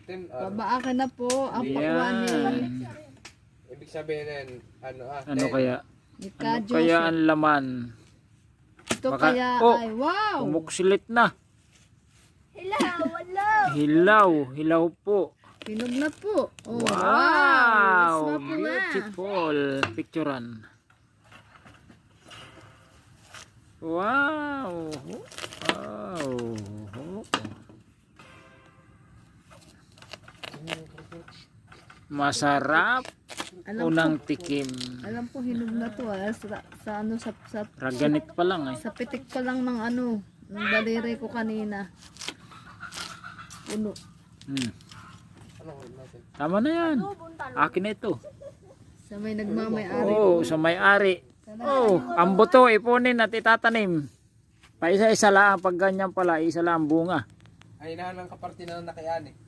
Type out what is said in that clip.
Babaakin na po ang pakwan ni Ibig sabihin yan, Ano kaya? Nika Ano kaya ang laman? Ito Baka- kaya oh, ay wow. Umuksilit na. Hilaw. Hilaw po. Hinog na po. Oh, Wow! Wow. Wow. Beautiful. Picturean. Wow! Wow! Masarap. Alam Unang tikim. Alam po hinog na to sa ano sa Raganit pa lang eh. sa pitik pa lang ng ano ng daliri ko kanina. Puno. Tama na yan. Akin na ito. Sa may nagmamay-ari. Oh, sa may-ari. Oh, ang buto ipunin at itatanim. Pa isa-isa lang pag ganyan pala, isa lang ang bunga. Ay, nahanang kaparte na nakayaan eh.